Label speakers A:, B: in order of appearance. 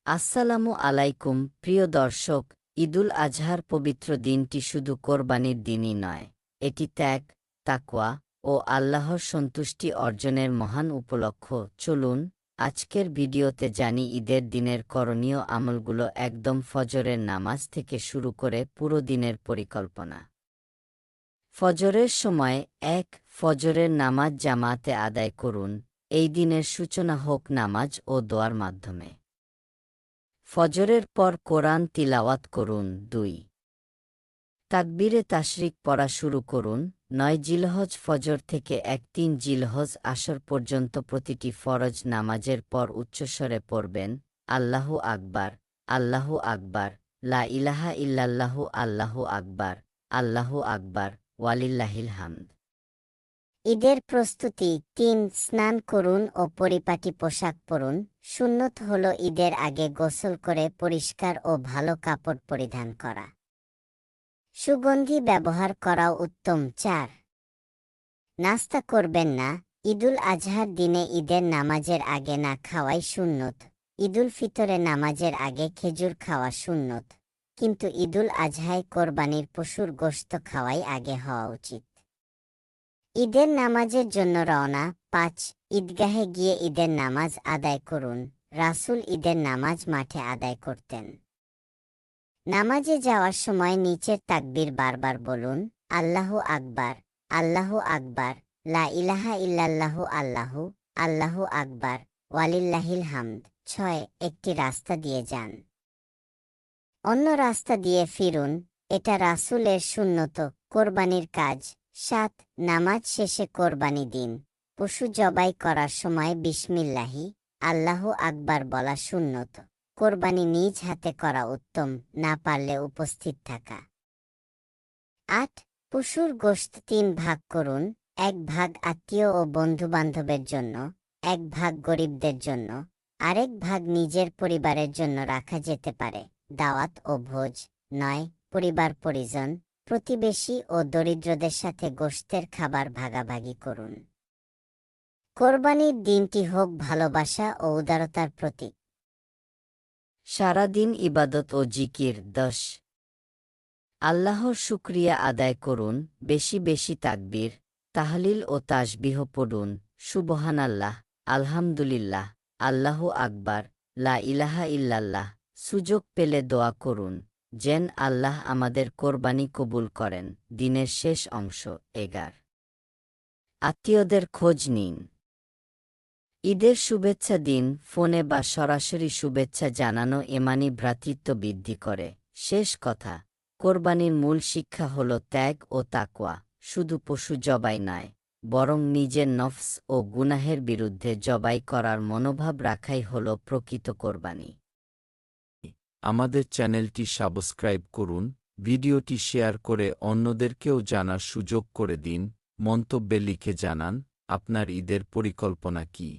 A: আসসালামু আলাইকুম প্রিয় দর্শক, ঈদুল আজহার পবিত্র দিনটি শুধু কোরবানির দিনই নয়, এটি ত্যাগ, তাকওয়া ও আল্লাহর সন্তুষ্টি অর্জনের মহান উপলক্ষ। চলুন আজকের ভিডিওতে জানি ঈদের দিনের করণীয় আমলগুলো, একদম ফজরের নামাজ থেকে শুরু করে পুরো দিনের পরিকল্পনা। ফজরের সময় ফজরের নামাজ জামাতে আদায় করুন। এই দিনের সূচনা হোক নামাজ ও দোয়ার মাধ্যমে। ফজরের পর কোরআন তিলাওয়াত করুন। ২ তাকবীরে তাশরিক পড়া শুরু করুন। ৯ জিলহজ ফজর থেকে ৩ জিলহজ আসর পর্যন্ত প্রতিটি ফরজ নামাজের পর উচ্চস্বরে পড়বেন, আল্লাহু আকবার, আল্লাহু আকবার, লা ইলাহা ইল্লাল্লাহু, আল্লাহু আকবার, আল্লাহু আকবার, ওয়ালিল্লাহিল হামদ।
B: ঈদের প্রস্তুতি ৩ স্নান করুন ও পরিপাটি পোশাক পরুন। সুন্নত হল ঈদের আগে গোসল করে পরিষ্কার ও ভালো কাপড় পরিধান করা। সুগন্ধি ব্যবহার করাও উত্তম। ৪ নাস্তা করবেন না। ঈদুল আজহার দিনে ঈদের নামাজের আগে না খাওয়াই সুন্নত। ঈদুল ফিতরে নামাজের আগে খেজুর খাওয়া সুন্নত, কিন্তু ঈদুল আজহায় কোরবানির পশুর গোশত খাওয়াই আগে হওয়া উচিত। ঈদের নামাজের জন্য রওনা। ৫ ঈদগাহে গিয়ে ঈদের নামাজ আদায় করুন। রাসূল ঈদের নামাজ মাঠে আদায় করতেন। নামাজে যাওয়ার সময় নিচের তাকবীর বারবার বলুন, আল্লাহু আকবার, আল্লাহু আকবার, লা ইলাহা ইল্লাল্লাহু, আল্লাহু, আল্লাহু আকবার, ওয়ালিল্লাহিল হামদ। ৬ একটি রাস্তা দিয়ে যান, অন্য রাস্তা দিয়ে ফিরুন। এটা রাসূলের সুন্নত কোরবানির কাজ। ৭ নামাজ শেষে কোরবানি দিন। পশু জবাই করার সময় বিসমিল্লাহি, আল্লাহু আকবার বলা সুন্নত। কোরবানি নিজ হাতে করা উত্তম, না পারলে উপস্থিত থাকা। ৮ পশুর গোশত ৩ ভাগ করুন। ১ ভাগ আত্মীয় ও বন্ধুবান্ধবের জন্য, ১ ভাগ গরিবদের জন্য, আরেক ভাগ নিজের পরিবারের জন্য রাখা যেতে পারে। দাওয়াত ও ভোজ। ৯ পরিবার পরিজন, প্রতিবেশী ও দরিদ্রদের সাথে গোশতের খাবার ভাগাভাগি করুন। কোরবানির দিনটি হোক ভালোবাসা ও উদারতার প্রতীক।
A: সারাদিন ইবাদত ও জিকির। ১০ আল্লাহর শুকরিয়া আদায় করুন। বেশি বেশি তাকবীর, তাহলিল ও তাসবিহ পড়ুন। সুবহানাল্লাহ, আলহামদুলিল্লাহ, আল্লাহু আকবার, লা ইলাহা ইল্লাল্লাহ। সুযোগ পেলে দোয়া করুন, যেন আল্লাহ আমাদের কোরবানি কবুল করেন। দিনের শেষ অংশ। ১১ আত্মীয়দের খোঁজ নিন। ঈদের শুভেচ্ছা দিন। ফোনে বা সরাসরি শুভেচ্ছা জানানো ইমানি ভ্রাতৃত্ব বৃদ্ধি করে। শেষ কথা, কোরবানির মূল শিক্ষা হল ত্যাগ ও তাকওয়া। শুধু পশু জবাই নয়, বরং নিজের নফস ও গুনাহের বিরুদ্ধে জবাই করার মনোভাব রাখাই হল প্রকৃত কোরবানি।
C: আমাদের চ্যানেলটি সাবস্ক্রাইব করুন, ভিডিওটি শেয়ার করে অন্যদেরকেও জানার সুযোগ করে দিন। মন্তব্যে লিখে জানান আপনার ঈদের পরিকল্পনা কী।